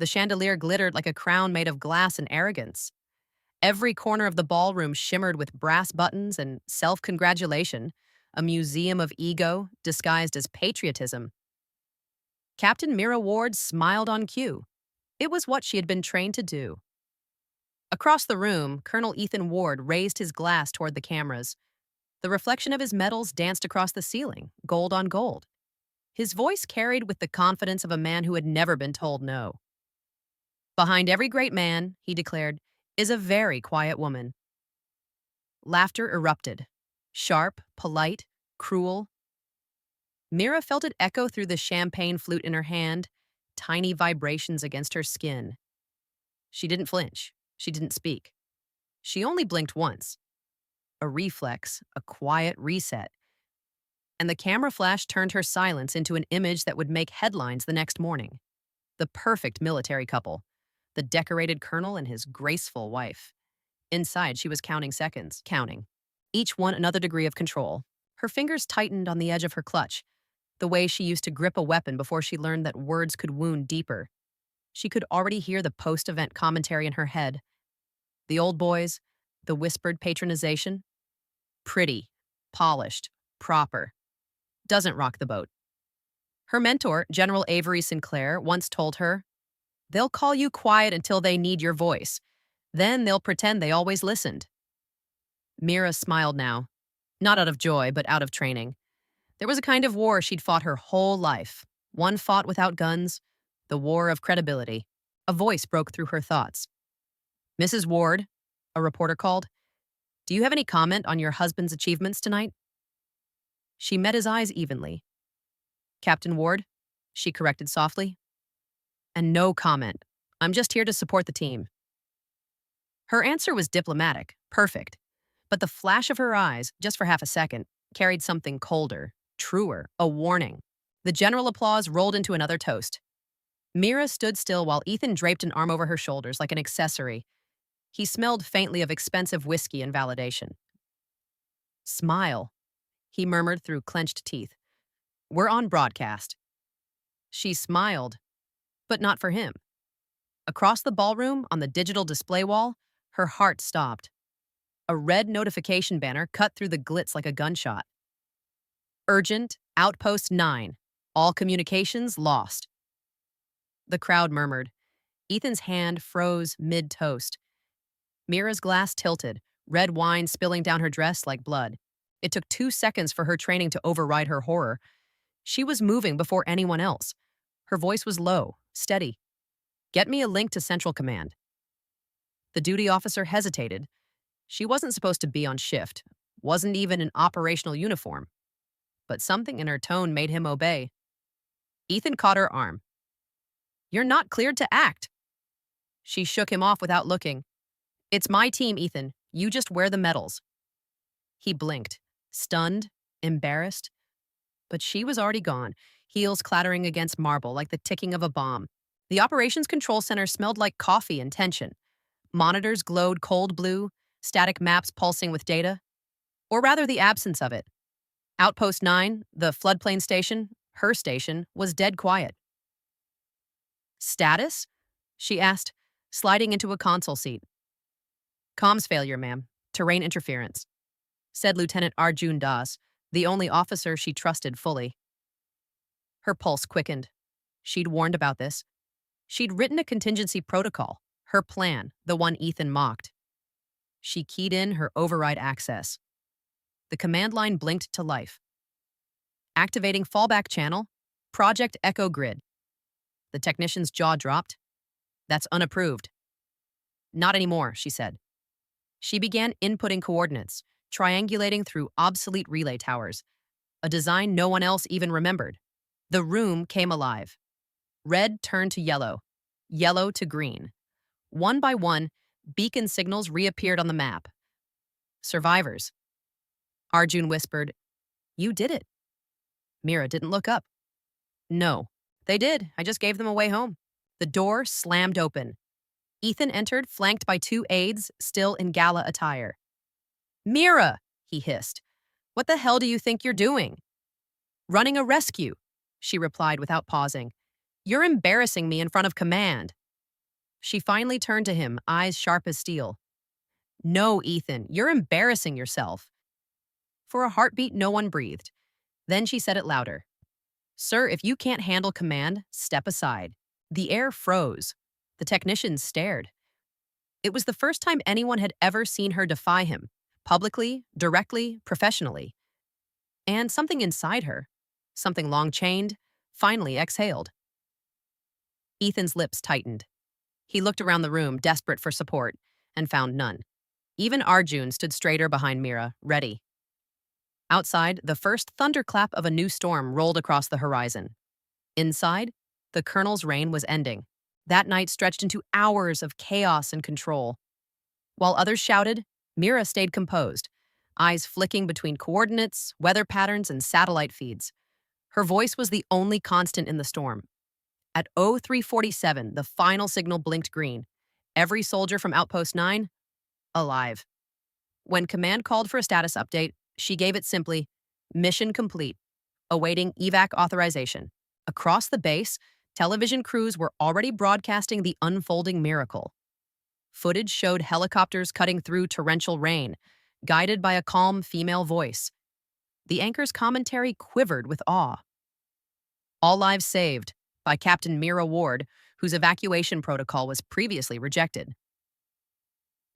The chandelier glittered like a crown made of glass and arrogance. Every corner of the ballroom shimmered with brass buttons and self-congratulation, a museum of ego disguised as patriotism. Captain Mira Ward smiled on cue. It was what she had been trained to do. Across the room, Colonel Ethan Ward raised his glass toward the cameras. The reflection of his medals danced across the ceiling, gold on gold. His voice carried with the confidence of a man who had never been told no. Behind every great man, he declared, is a very quiet woman. Laughter erupted. Sharp, polite, cruel. Mira felt it echo through the champagne flute in her hand, tiny vibrations against her skin. She didn't flinch. She didn't speak. She only blinked once. A reflex, a quiet reset. And the camera flash turned her silence into an image that would make headlines the next morning. The perfect military couple. The decorated colonel and his graceful wife. Inside, she was counting seconds, counting. Each one another degree of control. Her fingers tightened on the edge of her clutch, the way she used to grip a weapon before she learned that words could wound deeper. She could already hear the post-event commentary in her head. The old boys, the whispered patronization. Pretty, polished, proper. Doesn't rock the boat. Her mentor, General Avery Sinclair, once told her, "They'll call you quiet until they need your voice. Then they'll pretend they always listened." Mira smiled now, not out of joy, but out of training. There was a kind of war she'd fought her whole life, one fought without guns, the war of credibility. A voice broke through her thoughts. "Mrs. Ward," a reporter called, "do you have any comment on your husband's achievements tonight?" She met his eyes evenly. "Captain Ward," she corrected softly. "And no comment. I'm just here to support the team." Her answer was diplomatic, perfect. But the flash of her eyes, just for half a second, carried something colder, truer, a warning. The general applause rolled into another toast. Mira stood still while Ethan draped an arm over her shoulders like an accessory. He smelled faintly of expensive whiskey and validation. "Smile," he murmured through clenched teeth. "We're on broadcast." She smiled, but not for him. Across the ballroom, on the digital display wall, her heart stopped. A red notification banner cut through the glitz like a gunshot. "Urgent, Outpost 9. All communications lost." The crowd murmured. Ethan's hand froze mid-toast. Mira's glass tilted, red wine spilling down her dress like blood. It took 2 seconds for her training to override her horror. She was moving before anyone else. Her voice was low, steady. "Get me a link to Central Command." The duty officer hesitated. She wasn't supposed to be on shift, wasn't even in operational uniform. But something in her tone made him obey. Ethan caught her arm. "You're not cleared to act." She shook him off without looking. "It's my team, Ethan. You just wear the medals." He blinked, stunned, embarrassed. But she was already gone, heels clattering against marble like the ticking of a bomb. The operations control center smelled like coffee and tension. Monitors glowed cold blue, static maps pulsing with data. Or rather, the absence of it. Outpost 9, the floodplain station, her station, was dead quiet. "Status?" she asked, sliding into a console seat. "Comms failure, ma'am. Terrain interference," said Lieutenant Arjun Das, the only officer she trusted fully. Her pulse quickened. She'd warned about this. She'd written a contingency protocol, her plan, the one Ethan mocked. She keyed in her override access. The command line blinked to life. Activating fallback channel, Project Echo Grid. The technician's jaw dropped. "That's unapproved." "Not anymore," she said. She began inputting coordinates, triangulating through obsolete relay towers, a design no one else even remembered. The room came alive. Red turned to yellow, yellow to green. One by one, beacon signals reappeared on the map. "Survivors." Arjun whispered, "You did it." Mira didn't look up. "No, they did. I just gave them a way home." The door slammed open. Ethan entered, flanked by 2 aides, still in gala attire. "Mira," he hissed, "what the hell do you think you're doing?" "Running a rescue," she replied without pausing. "You're embarrassing me in front of command." She finally turned to him, eyes sharp as steel. No, Ethan, you're embarrassing yourself. For a heartbeat, no one breathed. Then she said it louder. Sir, if you can't handle command, step aside. The air froze. The technicians stared. It was the first time anyone had ever seen her defy him, publicly, directly, professionally. And something inside her, something long-chained, finally exhaled. Ethan's lips tightened. He looked around the room, desperate for support, and found none. Even Arjun stood straighter behind Mira, ready. Outside, the first thunderclap of a new storm rolled across the horizon. Inside, the colonel's reign was ending. That night stretched into hours of chaos and control. While others shouted, Mira stayed composed, eyes flicking between coordinates, weather patterns, and satellite feeds. Her voice was the only constant in the storm. At 0347, the final signal blinked green. Every soldier from Outpost 9, alive. When command called for a status update, she gave it simply, mission complete, awaiting evac authorization. Across the base, television crews were already broadcasting the unfolding miracle. Footage showed helicopters cutting through torrential rain, guided by a calm female voice. The anchor's commentary quivered with awe. All lives saved, by Captain Mira Ward, whose evacuation protocol was previously rejected.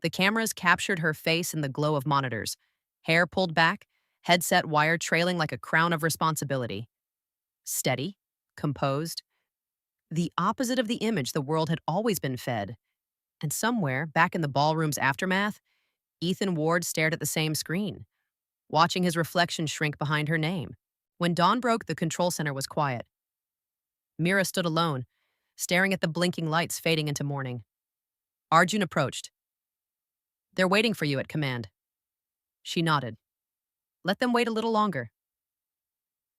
The cameras captured her face in the glow of monitors, hair pulled back, headset wire trailing like a crown of responsibility. Steady, composed, the opposite of the image the world had always been fed. And somewhere, back in the ballroom's aftermath, Ethan Ward stared at the same screen, watching his reflection shrink behind her name. When dawn broke, the control center was quiet. Mira stood alone, staring at the blinking lights fading into morning. Arjun approached. They're waiting for you at command. She nodded. Let them wait a little longer.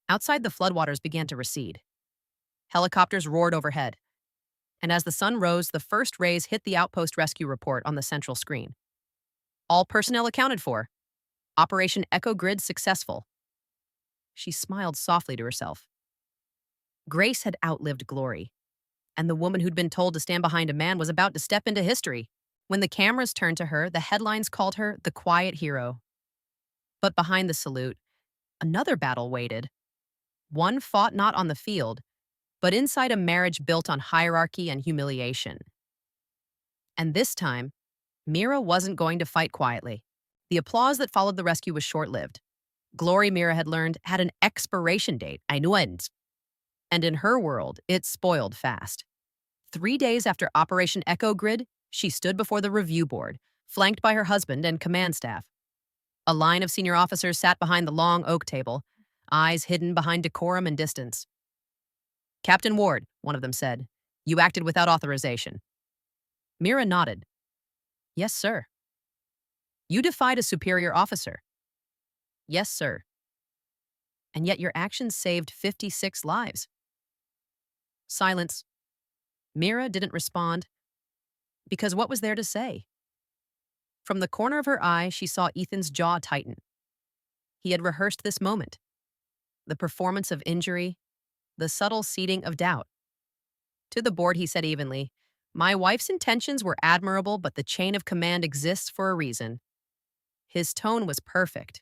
Outside, the floodwaters began to recede. Helicopters roared overhead. And as the sun rose, the first rays hit the outpost rescue report on the central screen. All personnel accounted for. Operation Echo Grid successful. She smiled softly to herself. Grace had outlived glory, and the woman who'd been told to stand behind a man was about to step into history. When the cameras turned to her, the headlines called her the quiet hero. But behind the salute, another battle waited. One fought not on the field, but inside a marriage built on hierarchy and humiliation. And this time, Mira wasn't going to fight quietly. The applause that followed the rescue was short-lived. Glory, Mira had learned, had an expiration date, and in her world, it spoiled fast. 3 days after Operation Echo Grid, she stood before the review board, flanked by her husband and command staff. A line of senior officers sat behind the long oak table, eyes hidden behind decorum and distance. Captain Ward, one of them said, you acted without authorization. Mira nodded. Yes, sir. You defied a superior officer. Yes, sir. And yet your actions saved 56 lives. Silence. Mira didn't respond, because what was there to say? From the corner of her eye, she saw Ethan's jaw tighten. He had rehearsed this moment. The performance of injury, the subtle seeding of doubt. To the board, he said evenly, my wife's intentions were admirable, but the chain of command exists for a reason. His tone was perfect.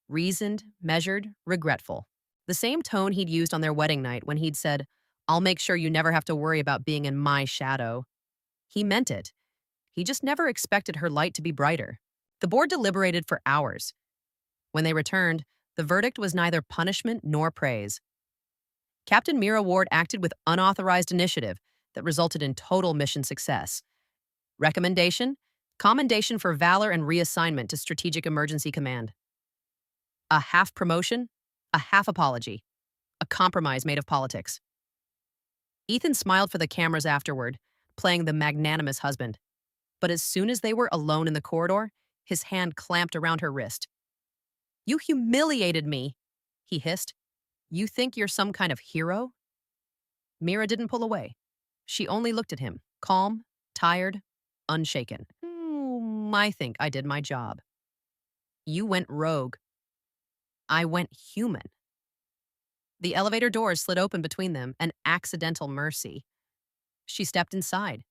Reasoned, measured, regretful. The same tone he'd used on their wedding night when he'd said, I'll make sure you never have to worry about being in my shadow. He meant it. He just never expected her light to be brighter. The board deliberated for hours. When they returned, the verdict was neither punishment nor praise. Captain Mira Ward acted with unauthorized initiative that resulted in total mission success. Recommendation? Commendation for valor and reassignment to Strategic Emergency Command. A half promotion, a half apology, a compromise made of politics. Ethan smiled for the cameras afterward, playing the magnanimous husband. But as soon as they were alone in the corridor, his hand clamped around her wrist. You humiliated me, he hissed. You think you're some kind of hero? Mira didn't pull away. She only looked at him, calm, tired, unshaken. I think I did my job. You went rogue. I went human. The elevator doors slid open between them, an accidental mercy. She stepped inside.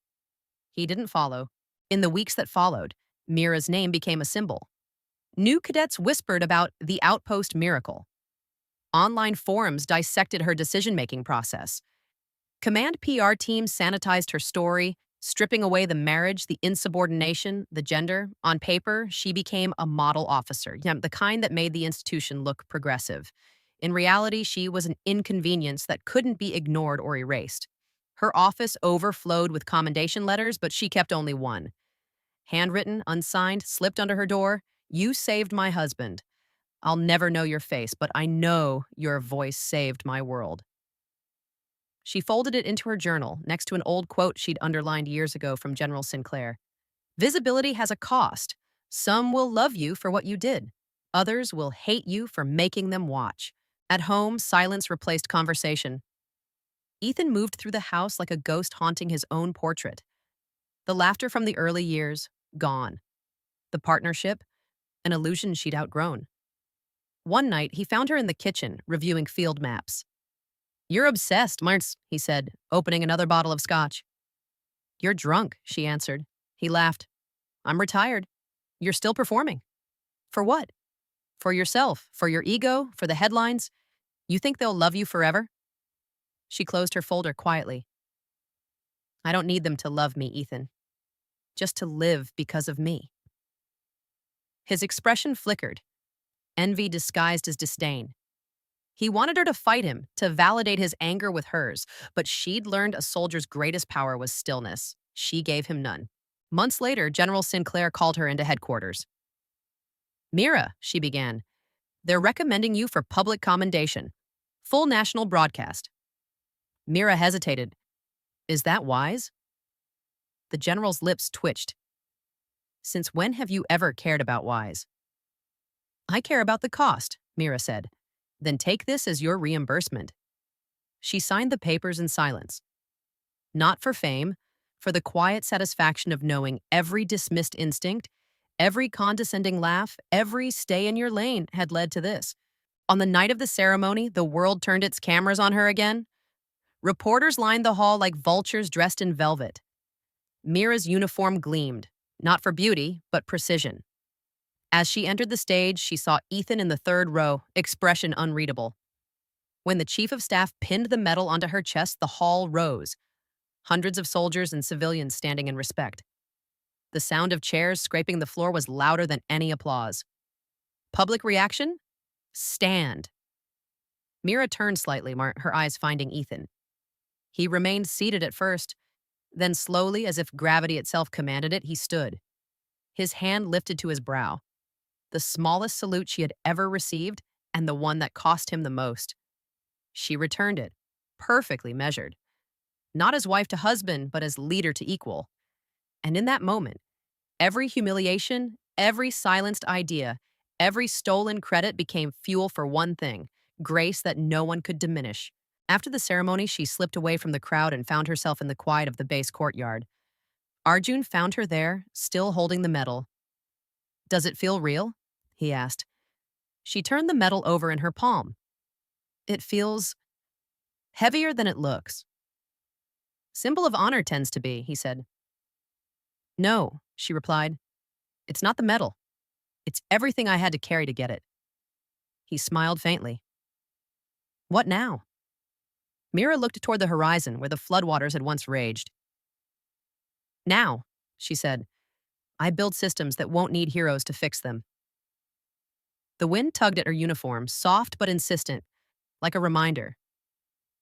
He didn't follow. In the weeks that followed, Mira's name became a symbol. New cadets whispered about the outpost miracle. Online forums dissected her decision-making process. Command PR teams sanitized her story, stripping away the marriage, the insubordination, the gender. On paper, she became a model officer, the kind that made the institution look progressive. In reality, she was an inconvenience that couldn't be ignored or erased. Her office overflowed with commendation letters, but she kept only one. Handwritten, unsigned, slipped under her door. "You saved my husband. I'll never know your face, but I know your voice saved my world." She folded it into her journal next to an old quote she'd underlined years ago from General Sinclair. "Visibility has a cost. Some will love you for what you did. Others will hate you for making them watch." At home, silence replaced conversation. Ethan moved through the house like a ghost haunting his own portrait. The laughter from the early years, gone. The partnership, an illusion she'd outgrown. One night, he found her in the kitchen, reviewing field maps. "You're obsessed, Martz," he said, opening another bottle of scotch. "You're drunk," she answered. He laughed. "I'm retired. You're still performing. For what? For yourself, for your ego, for the headlines. You think they'll love you forever?" She closed her folder quietly. "I don't need them to love me, Ethan. Just to live because of me." His expression flickered, envy disguised as disdain. He wanted her to fight him, to validate his anger with hers, but she'd learned a soldier's greatest power was stillness. She gave him none. Months later, General Sinclair called her into headquarters. "Mira," she began, "they're recommending you for public commendation. Full national broadcast." Mira hesitated. "Is that wise?" The general's lips twitched. "Since when have you ever cared about wise?" "I care about the cost," Mira said. "Then take this as your reimbursement." She signed the papers in silence. Not for fame, for the quiet satisfaction of knowing every dismissed instinct, every condescending laugh, every stay in your lane had led to this. On the night of the ceremony, the world turned its cameras on her again. Reporters lined the hall like vultures dressed in velvet. Mira's uniform gleamed, not for beauty, but precision. As she entered the stage, she saw Ethan in the third row, expression unreadable. When the chief of staff pinned the medal onto her chest, the hall rose. Hundreds of soldiers and civilians standing in respect. The sound of chairs scraping the floor was louder than any applause. Public reaction? Stand. Mira turned slightly, her eyes finding Ethan. He remained seated at first. Then slowly, as if gravity itself commanded it, he stood. His hand lifted to his brow. The smallest salute she had ever received, and the one that cost him the most. She returned it, perfectly measured. Not as wife to husband, but as leader to equal. And in that moment, every humiliation, every silenced idea, every stolen credit became fuel for one thing, grace that no one could diminish. After the ceremony, she slipped away from the crowd and found herself in the quiet of the base courtyard. Arjun found her there, still holding the medal. "Does it feel real?" he asked. She turned the medal over in her palm. "It feels heavier than it looks." "Symbol of honor tends to be," he said. "No," she replied. "It's not the medal. It's everything I had to carry to get it." He smiled faintly. "What now?" Mira looked toward the horizon where the floodwaters had once raged. "Now," she said, "I build systems that won't need heroes to fix them." The wind tugged at her uniform, soft but insistent, like a reminder.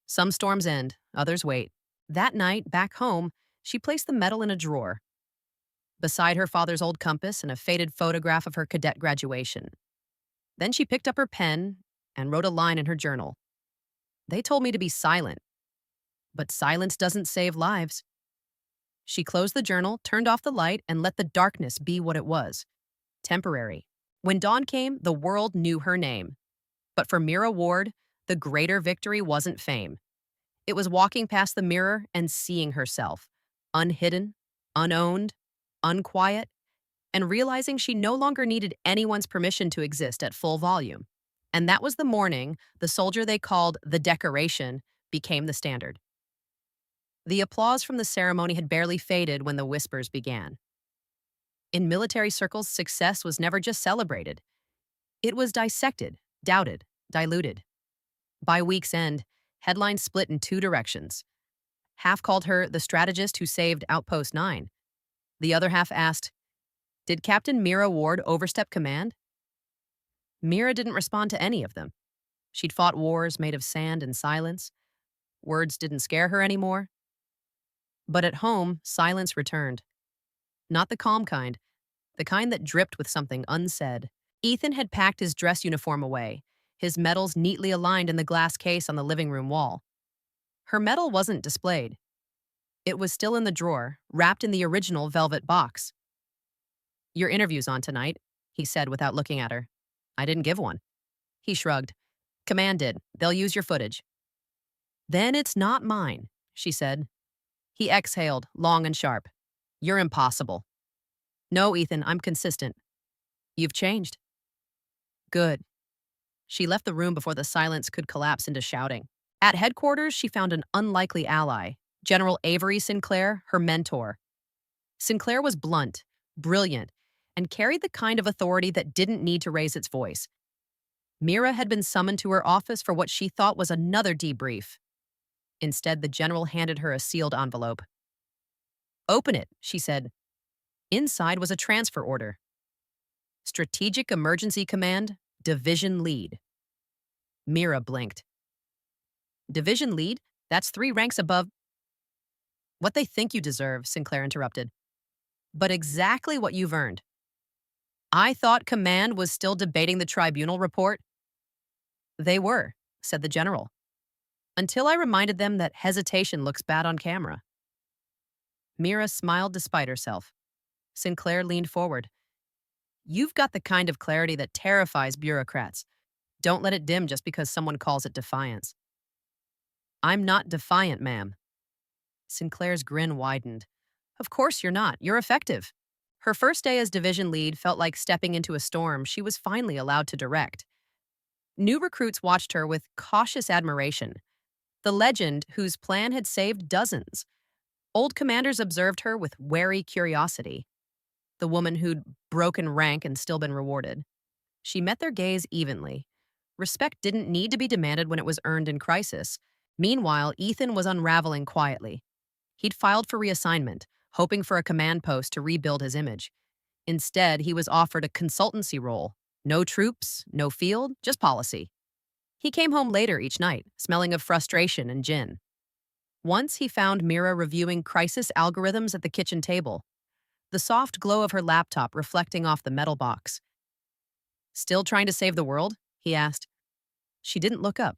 Some storms end, others wait. That night, back home, she placed the medal in a drawer, beside her father's old compass and a faded photograph of her cadet graduation. Then she picked up her pen and wrote a line in her journal. "They told me to be silent, but silence doesn't save lives." She closed the journal, turned off the light, and let the darkness be what it was. Temporary. When dawn came, the world knew her name. But for Mira Ward, the greater victory wasn't fame. It was walking past the mirror and seeing herself, unhidden, unowned, unquiet, and realizing she no longer needed anyone's permission to exist at full volume. And that was the morning the soldier they called the decoration became the standard. The applause from the ceremony had barely faded when the whispers began. In military circles, success was never just celebrated. It was dissected, doubted, diluted. By week's end, headlines split in two directions. Half called her the strategist who saved Outpost 9. The other half asked, did Captain Mira Ward overstep command? Mira didn't respond to any of them. She'd fought wars made of sand and silence. Words didn't scare her anymore. But at home, silence returned. Not the calm kind, the kind that dripped with something unsaid. Ethan had packed his dress uniform away, his medals neatly aligned in the glass case on the living room wall. Her medal wasn't displayed. It was still in the drawer, wrapped in the original velvet box. Your interview's on tonight, he said without looking at her. I didn't give one. He shrugged. Command did. They'll use your footage. Then it's not mine, she said. He exhaled, long and sharp. You're impossible. No, Ethan, I'm consistent. You've changed. Good. She left the room before the silence could collapse into shouting. At headquarters, she found an unlikely ally, General Avery Sinclair, her mentor. Sinclair was blunt, brilliant, and carried the kind of authority that didn't need to raise its voice. Mira had been summoned to her office for what she thought was another debrief. Instead, the general handed her a sealed envelope. Open it, she said. Inside was a transfer order. Strategic Emergency Command, Division Lead. Mira blinked. Division Lead? That's 3 ranks above. What they think you deserve, Sinclair interrupted. But exactly what you've earned. I thought command was still debating the tribunal report. They were, said the general, until I reminded them that hesitation looks bad on camera. Mira smiled despite herself. Sinclair leaned forward. You've got the kind of clarity that terrifies bureaucrats. Don't let it dim just because someone calls it defiance. I'm not defiant, ma'am. Sinclair's grin widened. Of course you're not. You're effective. Her first day as division lead felt like stepping into a storm she was finally allowed to direct. New recruits watched her with cautious admiration. The legend whose plan had saved dozens. Old commanders observed her with wary curiosity. The woman who'd broken rank and still been rewarded. She met their gaze evenly. Respect didn't need to be demanded when it was earned in crisis. Meanwhile, Ethan was unraveling quietly. He'd filed for reassignment, hoping for a command post to rebuild his image. Instead, he was offered a consultancy role. No troops, no field, just policy. He came home later each night, smelling of frustration and gin. Once he found Mira reviewing crisis algorithms at the kitchen table, the soft glow of her laptop reflecting off the metal box. Still trying to save the world? He asked. She didn't look up.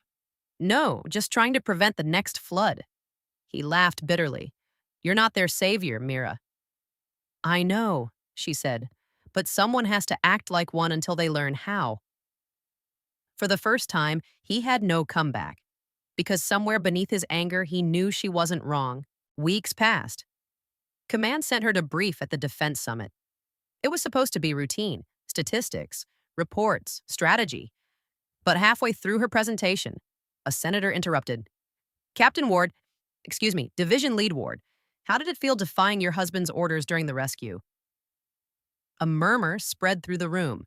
No, just trying to prevent the next flood. He laughed bitterly. You're not their savior, Mira. I know, she said, but someone has to act like one until they learn how. For the first time, he had no comeback. Because somewhere beneath his anger, he knew she wasn't wrong. Weeks passed. Command sent her to brief at the defense summit. It was supposed to be routine, statistics, reports, strategy. But halfway through her presentation, a senator interrupted. Division Lead Ward, how did it feel defying your husband's orders during the rescue? A murmur spread through the room.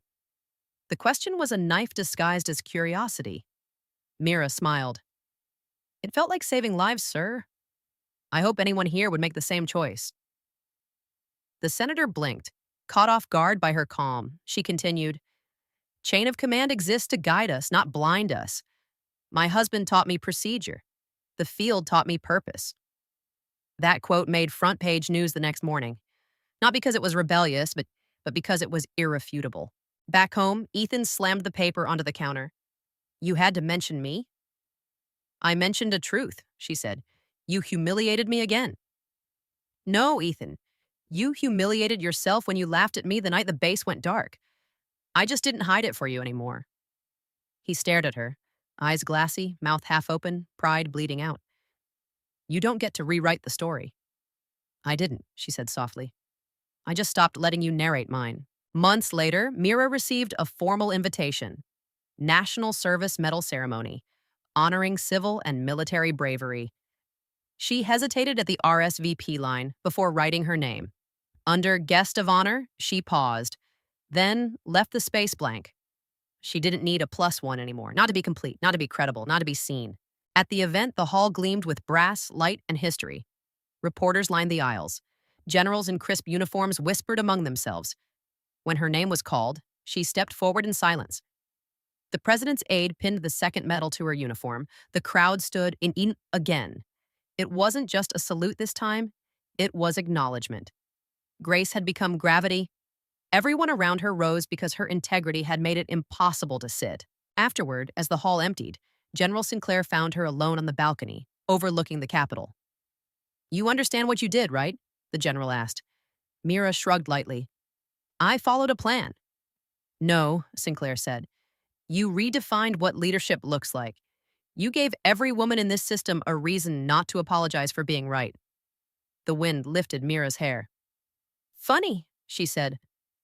The question was a knife disguised as curiosity. Mira smiled. It felt like saving lives, sir. I hope anyone here would make the same choice. The senator blinked, caught off guard by her calm. She continued, Chain of command exists to guide us, not blind us. My husband taught me procedure. The field taught me purpose. That quote made front-page news the next morning. Not because it was rebellious, but because it was irrefutable. Back home, Ethan slammed the paper onto the counter. You had to mention me? I mentioned a truth, she said. You humiliated me again. No, Ethan. You humiliated yourself when you laughed at me the night the base went dark. I just didn't hide it for you anymore. He stared at her, eyes glassy, mouth half open, pride bleeding out. You don't get to rewrite the story. I didn't, she said softly. I just stopped letting you narrate mine. Months later, Mira received a formal invitation. National Service Medal Ceremony, honoring civil and military bravery. She hesitated at the RSVP line before writing her name. Under guest of honor, she paused, then left the space blank. She didn't need a +1 anymore, not to be complete, not to be credible, not to be seen. At the event, the hall gleamed with brass, light, and history. Reporters lined the aisles. Generals in crisp uniforms whispered among themselves. When her name was called, she stepped forward in silence. The president's aide pinned the second medal to her uniform. The crowd stood in again. It wasn't just a salute this time, it was acknowledgement. Grace had become gravity. Everyone around her rose because her integrity had made it impossible to sit. Afterward, as the hall emptied, General Sinclair found her alone on the balcony, overlooking the Capitol. "You understand what you did, right?" the general asked. Mira shrugged lightly. "I followed a plan." "No," Sinclair said. "You redefined what leadership looks like. You gave every woman in this system a reason not to apologize for being right." The wind lifted Mira's hair. "Funny," she said.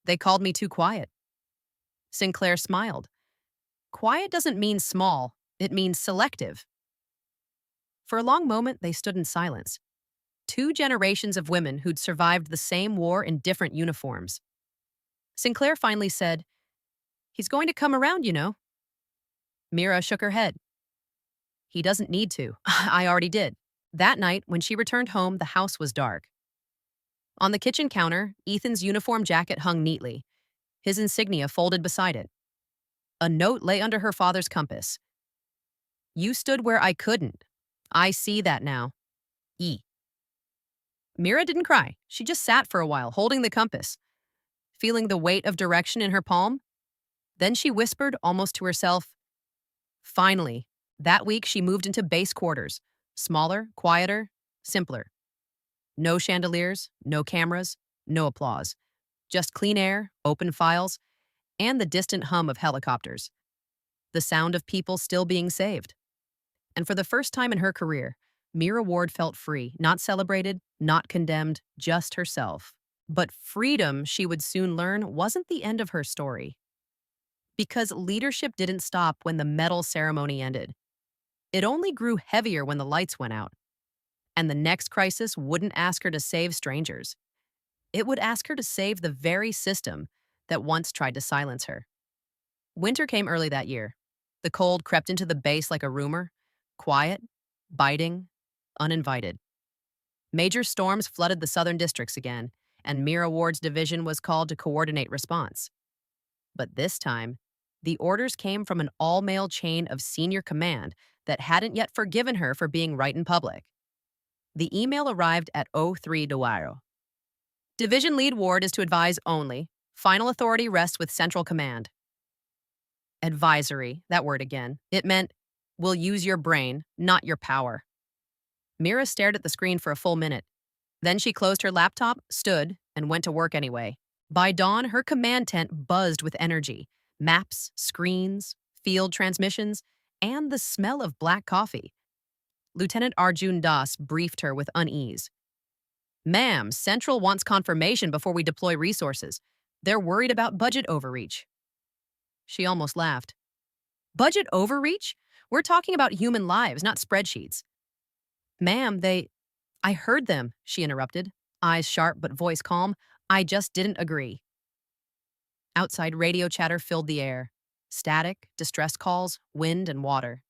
"They called me too quiet." Sinclair smiled. "Quiet doesn't mean small, it means selective." For a long moment, they stood in silence. Two generations of women who'd survived the same war in different uniforms. Sinclair finally said, "He's going to come around, you know." Mira shook her head. "He doesn't need to. I already did." That night, when she returned home, the house was dark. On the kitchen counter, Ethan's uniform jacket hung neatly, his insignia folded beside it. A note lay under her father's compass. "You stood where I couldn't. I see that now. E." Mira didn't cry. She just sat for a while, holding the compass, feeling the weight of direction in her palm. Then she whispered, almost to herself, "Finally." That week, she moved into base quarters. Smaller, quieter, simpler. No chandeliers, no cameras, no applause. Just clean air, open files, and the distant hum of helicopters. The sound of people still being saved. And for the first time in her career, Mira Ward felt free, not celebrated, not condemned, just herself. But freedom, she would soon learn, wasn't the end of her story. Because leadership didn't stop when the medal ceremony ended. It only grew heavier when the lights went out. And the next crisis wouldn't ask her to save strangers. It would ask her to save the very system that once tried to silence her. Winter came early that year. The cold crept into the base like a rumor, quiet, biting, uninvited. Major storms flooded the southern districts again, and Mira Ward's division was called to coordinate response. But this time, the orders came from an all-male chain of senior command that hadn't yet forgiven her for being right in public. The email arrived at 03 Duaro. "Division Lead Ward is to advise only. Final authority rests with Central Command." Advisory, that word again. It meant, "We'll use your brain, not your power." Mira stared at the screen for a full minute. Then she closed her laptop, stood, and went to work anyway. By dawn, her command tent buzzed with energy. Maps, screens, field transmissions, and the smell of black coffee. Lieutenant Arjun Das briefed her with unease. "Ma'am, Central wants confirmation before we deploy resources. They're worried about budget overreach." She almost laughed. "Budget overreach? We're talking about human lives, not spreadsheets." "Ma'am, I heard them," she interrupted, eyes sharp but voice calm. "I just didn't agree." Outside, radio chatter filled the air. Static, distress calls, wind, and water.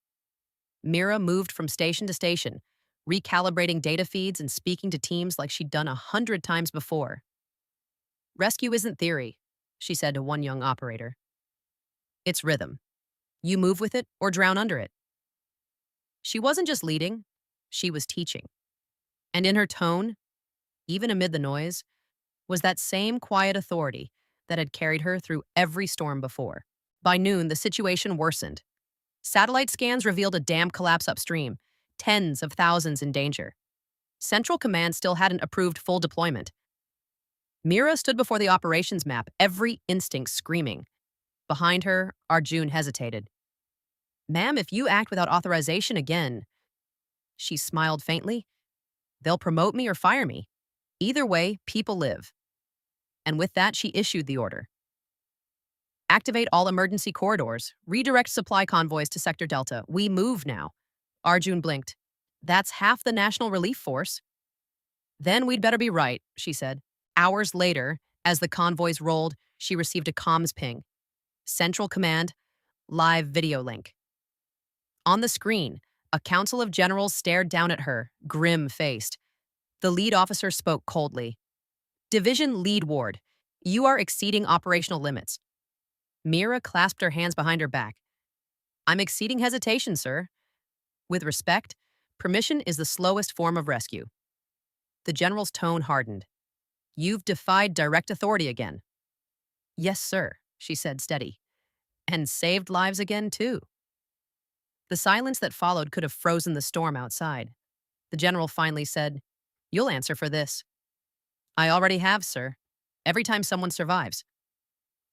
Mira moved from station to station, recalibrating data feeds and speaking to teams like she'd done 100 times before. "Rescue isn't theory," she said to one young operator. "It's rhythm. You move with it or drown under it." She wasn't just leading, she was teaching. And in her tone, even amid the noise, was that same quiet authority that had carried her through every storm before. By noon, the situation worsened. Satellite scans revealed a dam collapse upstream, tens of thousands in danger. Central Command still hadn't approved full deployment. Mira stood before the operations map, every instinct screaming. Behind her, Arjun hesitated. "Ma'am, if you act without authorization again..." She smiled faintly. "They'll promote me or fire me. Either way, people live." And with that, she issued the order. "Activate all emergency corridors. Redirect supply convoys to Sector Delta. We move now." Arjun blinked. That's half the National Relief Force. Then we'd better be right, she said. Hours later, as the convoys rolled, she received a comms ping. Central Command, live video link. On the screen, a council of generals stared down at her, grim-faced. The lead officer spoke coldly. Division Lead Ward, you are exceeding operational limits. Mira clasped her hands behind her back. I'm exceeding hesitation, sir. With respect, permission is the slowest form of rescue. The general's tone hardened. You've defied direct authority again. Yes, sir, she said, steady. And saved lives again, too. The silence that followed could have frozen the storm outside. The general finally said, You'll answer for this. I already have, sir. Every time someone survives.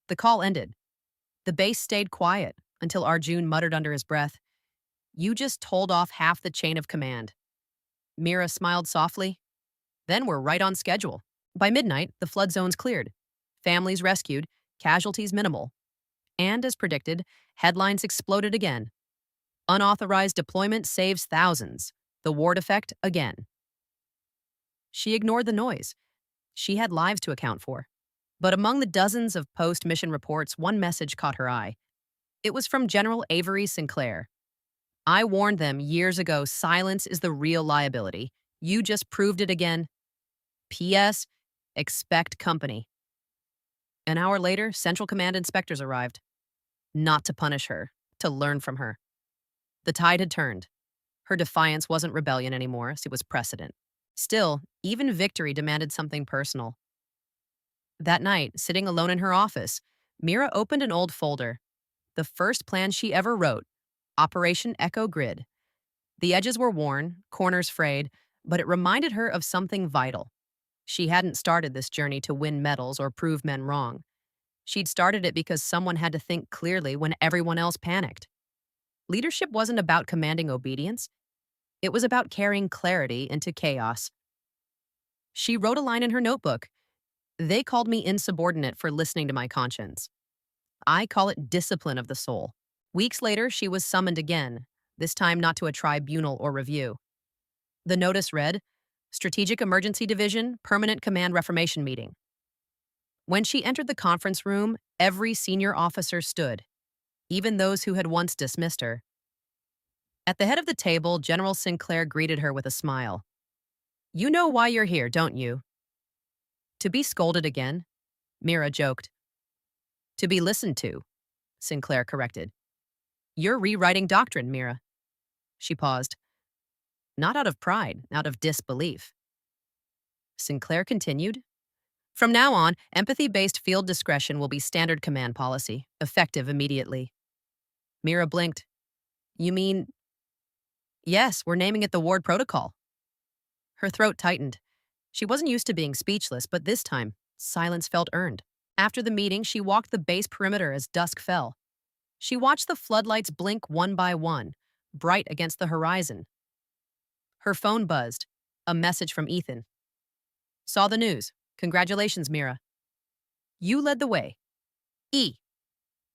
The call ended. The base stayed quiet until Arjun muttered under his breath, You just told off half the chain of command. Mira smiled softly. Then we're right on schedule. By midnight, the flood zones cleared. Families rescued, casualties minimal. And as predicted, headlines exploded again. Unauthorized deployment saves thousands. The Ward effect again. She ignored the noise. She had lives to account for. But among the dozens of post-mission reports, one message caught her eye. It was from General Avery Sinclair. I warned them years ago, silence is the real liability. You just proved it again. P.S. Expect company. An hour later, Central Command inspectors arrived. Not to punish her, to learn from her. The tide had turned. Her defiance wasn't rebellion anymore, it was precedent. Still, even victory demanded something personal. That night, sitting alone in her office, Mira opened an old folder. The first plan she ever wrote, Operation Echo Grid. The edges were worn, corners frayed, but it reminded her of something vital. She hadn't started this journey to win medals or prove men wrong. She'd started it because someone had to think clearly when everyone else panicked. Leadership wasn't about commanding obedience. It was about carrying clarity into chaos. She wrote a line in her notebook. They called me insubordinate for listening to my conscience. I call it discipline of the soul. Weeks later, she was summoned again, this time not to a tribunal or review. The notice read, Strategic Emergency Division, Permanent Command Reformation Meeting. When she entered the conference room, every senior officer stood, even those who had once dismissed her. At the head of the table, General Sinclair greeted her with a smile. You know why you're here, don't you? To be scolded again, Mira joked. To be listened to, Sinclair corrected. You're rewriting doctrine, Mira. She paused. Not out of pride, out of disbelief. Sinclair continued. From now on, empathy-based field discretion will be standard command policy, effective immediately. Mira blinked. You mean... Yes, we're naming it the Ward Protocol. Her throat tightened. She wasn't used to being speechless, but this time, silence felt earned. After the meeting, she walked the base perimeter as dusk fell. She watched the floodlights blink one by one, bright against the horizon. Her phone buzzed. A message from Ethan. Saw the news. Congratulations, Mira. You led the way. E.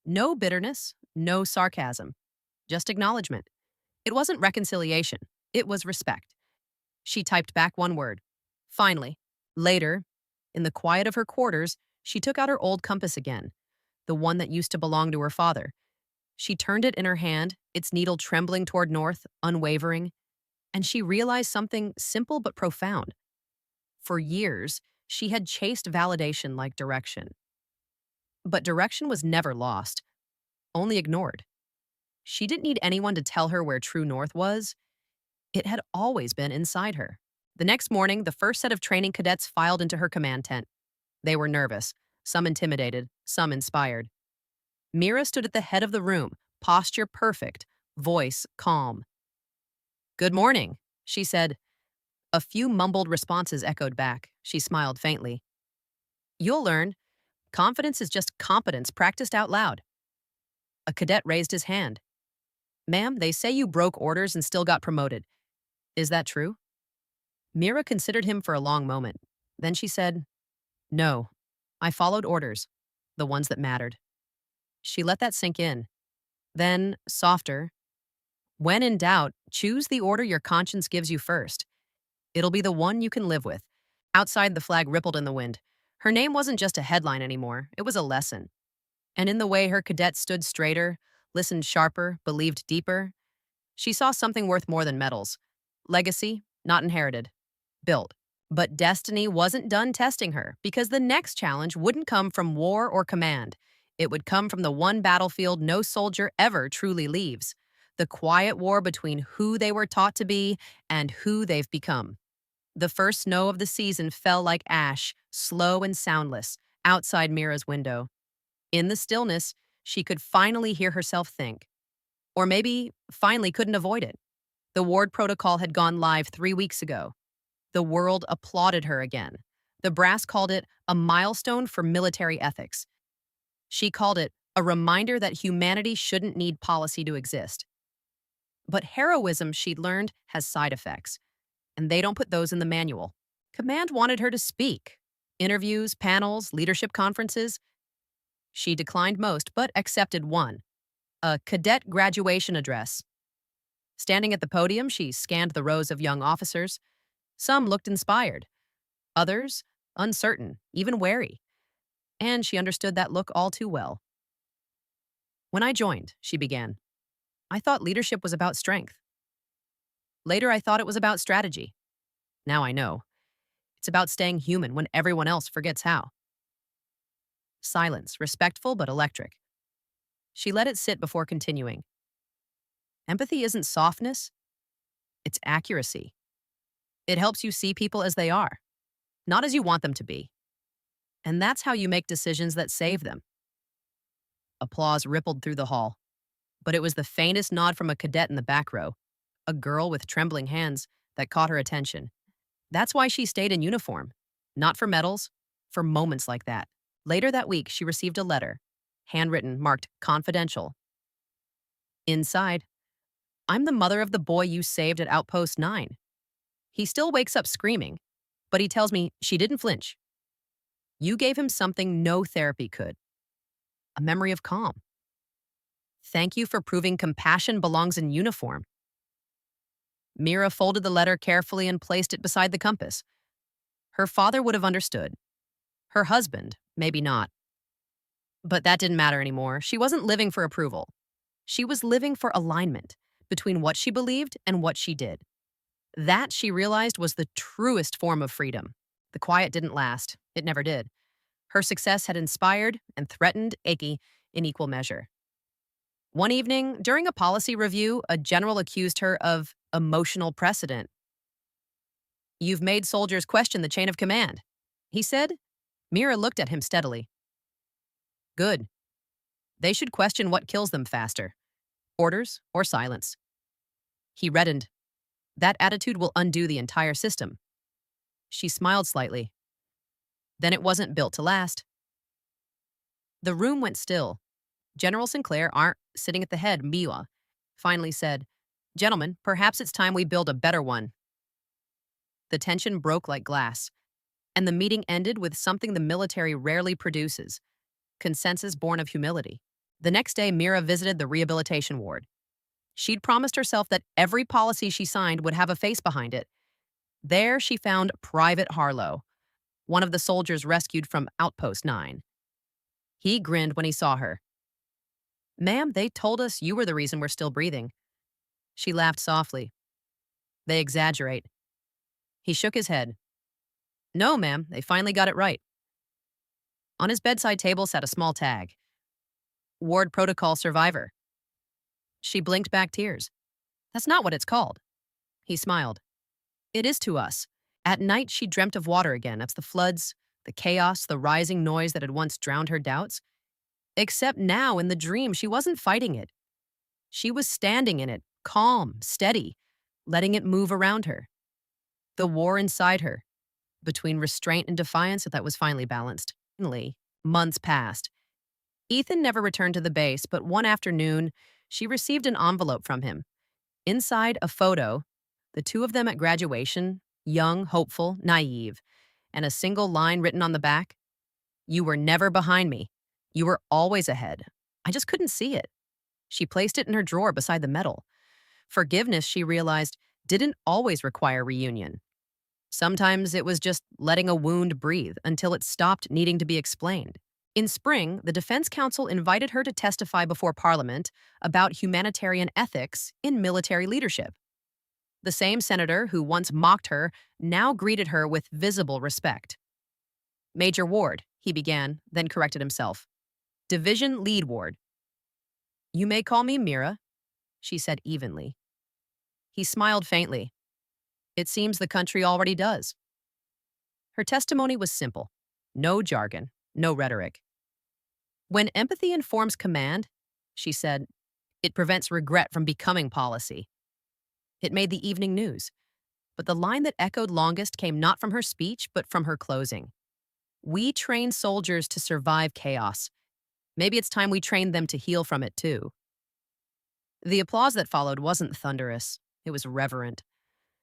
No bitterness, no sarcasm. Just acknowledgement. It wasn't reconciliation. It was respect. She typed back one word. Finally. Later, in the quiet of her quarters, she took out her old compass again, the one that used to belong to her father. She turned it in her hand, its needle trembling toward north, unwavering, and she realized something simple but profound. For years, she had chased validation like direction. But direction was never lost, only ignored. She didn't need anyone to tell her where true north was. It had always been inside her. The next morning, the first set of training cadets filed into her command tent. They were nervous, some intimidated, some inspired. Mira stood at the head of the room, posture perfect, voice calm. Good morning, she said. A few mumbled responses echoed back. She smiled faintly. You'll learn. Confidence is just competence practiced out loud. A cadet raised his hand. Ma'am, they say you broke orders and still got promoted. Is that true? Mira considered him for a long moment. Then she said, No, I followed orders, the ones that mattered. She let that sink in. Then, softer, when in doubt, Choose the order your conscience gives you first. It'll be the one you can live with. Outside, the flag rippled in the wind. Her name wasn't just a headline anymore, it was a lesson. And in the way her cadet stood straighter, listened sharper, believed deeper, she saw something worth more than medals. Legacy, not inherited. Built. But destiny wasn't done testing her, because the next challenge wouldn't come from war or command. It would come from the one battlefield no soldier ever truly leaves: the quiet war between who they were taught to be and who they've become. The first snow of the season fell like ash, slow and soundless, outside Mira's window. In the stillness, she could finally hear herself think. Or maybe finally couldn't avoid it. The ward protocol had gone live 3 weeks ago. The world applauded her again. The brass called it a milestone for military ethics. She called it a reminder that humanity shouldn't need policy to exist. But heroism, she'd learned, has side effects, and they don't put those in the manual. Command wanted her to speak. Interviews, panels, leadership conferences. She declined most, but accepted one: a cadet graduation address. Standing at the podium, she scanned the rows of young officers. Some looked inspired, others uncertain, even wary. And she understood that look all too well. When I joined, she began, I thought leadership was about strength. Later, I thought it was about strategy. Now I know. It's about staying human when everyone else forgets how. Silence, respectful but electric. She let it sit before continuing. Empathy isn't softness, it's accuracy. It helps you see people as they are, not as you want them to be. And that's how you make decisions that save them. Applause rippled through the hall, but it was the faintest nod from a cadet in the back row, a girl with trembling hands, that caught her attention. That's why she stayed in uniform, not for medals, for moments like that. Later that week, she received a letter, handwritten, marked confidential. Inside, I'm the mother of the boy you saved at Outpost 9. He still wakes up screaming, but he tells me she didn't flinch. You gave him something no therapy could: a memory of calm. Thank you for proving compassion belongs in uniform. Mira folded the letter carefully and placed it beside the compass. Her father would have understood. Her husband, maybe not. But that didn't matter anymore. She wasn't living for approval. She was living for alignment between what she believed and what she did. That, she realized, was the truest form of freedom. The quiet didn't last. It never did. Her success had inspired and threatened Aki in equal measure. One evening, during a policy review, a general accused her of emotional precedent. You've made soldiers question the chain of command, he said. Mira looked at him steadily. Good. They should question what kills them faster: orders or silence. He reddened. That attitude will undo the entire system. She smiled slightly. Then it wasn't built to last. The room went still. General Sinclair, sitting at the head, Mila, finally said, Gentlemen, perhaps it's time we build a better one. The tension broke like glass, and the meeting ended with something the military rarely produces: consensus born of humility. The next day, Mira visited the rehabilitation ward. She'd promised herself that every policy she signed would have a face behind it. There she found Private Harlow, one of the soldiers rescued from Outpost 9. He grinned when he saw her. Ma'am, they told us you were the reason we're still breathing. She laughed softly. They exaggerate. He shook his head. No, ma'am, they finally got it right. On his bedside table sat a small tag. Ward Protocol Survivor. She blinked back tears. That's not what it's called. He smiled. It is to us. At night, she dreamt of water again. That's the floods, the chaos, the rising noise that had once drowned her doubts. Except now, in the dream, she wasn't fighting it. She was standing in it, calm, steady, letting it move around her. The war inside her, between restraint and defiance, that was finally balanced. Finally, months passed. Ethan never returned to the base, but one afternoon, she received an envelope from him. Inside, a photo, the two of them at graduation, young, hopeful, naive, and a single line written on the back: You were never behind me. You were always ahead. I just couldn't see it. She placed it in her drawer beside the medal. Forgiveness, she realized, didn't always require reunion. Sometimes it was just letting a wound breathe until it stopped needing to be explained. In spring, the Defense Council invited her to testify before Parliament about humanitarian ethics in military leadership. The same senator who once mocked her now greeted her with visible respect. Major Ward, he began, then corrected himself. Division Lead Ward. You may call me Mira, she said evenly. He smiled faintly. It seems the country already does. Her testimony was simple. No jargon, no rhetoric. When empathy informs command, she said, it prevents regret from becoming policy. It made the evening news, but the line that echoed longest came not from her speech, but from her closing. We train soldiers to survive chaos. Maybe it's time we train them to heal from it too. The applause that followed wasn't thunderous. It was reverent.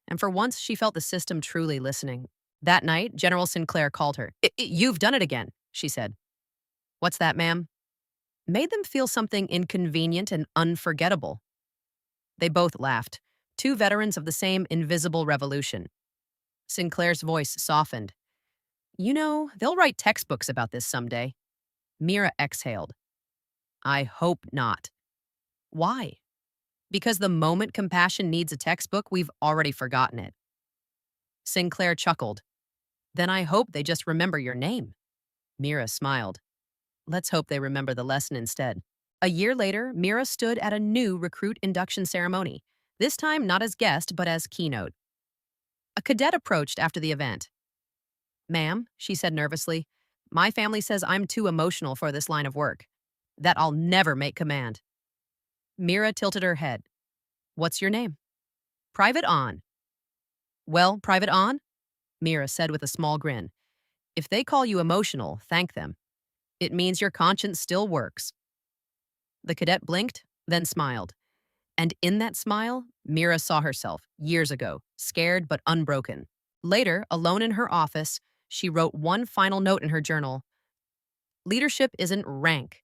And for once, she felt the system truly listening. That night, General Sinclair called her. You've done it again, she said. What's that, ma'am? Made them feel something inconvenient and unforgettable. They both laughed, two veterans of the same invisible revolution. Sinclair's voice softened. You know, they'll write textbooks about this someday. Mira exhaled. I hope not. Why? Because the moment compassion needs a textbook, we've already forgotten it. Sinclair chuckled. Then I hope they just remember your name. Mira smiled. Let's hope they remember the lesson instead. A year later, Mira stood at a new recruit induction ceremony, this time not as guest, but as keynote. A cadet approached after the event. Ma'am, she said nervously, my family says I'm too emotional for this line of work, that I'll never make command. Mira tilted her head. What's your name? Private On. Well, Private On, Mira said with a small grin. If they call you emotional, thank them. It means your conscience still works. The cadet blinked, then smiled. And in that smile, Mira saw herself, years ago, scared but unbroken. Later, alone in her office, she wrote one final note in her journal. Leadership isn't rank.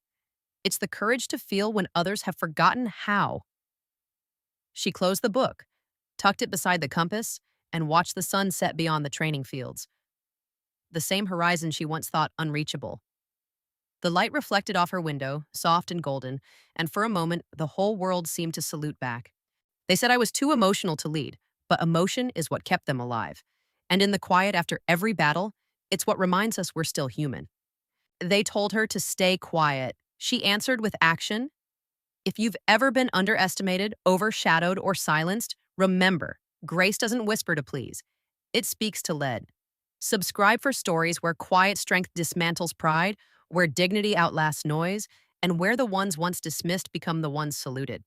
It's the courage to feel when others have forgotten how. She closed the book, tucked it beside the compass, and watched the sun set beyond the training fields. The same horizon she once thought unreachable. The light reflected off her window, soft and golden, and for a moment, the whole world seemed to salute back. They said I was too emotional to lead, but emotion is what kept them alive. And in the quiet after every battle, it's what reminds us we're still human. They told her to stay quiet. She answered with action. If you've ever been underestimated, overshadowed, or silenced, remember, grace doesn't whisper to please. It speaks to lead. Subscribe for stories where quiet strength dismantles pride, where dignity outlasts noise, and where the ones once dismissed become the ones saluted.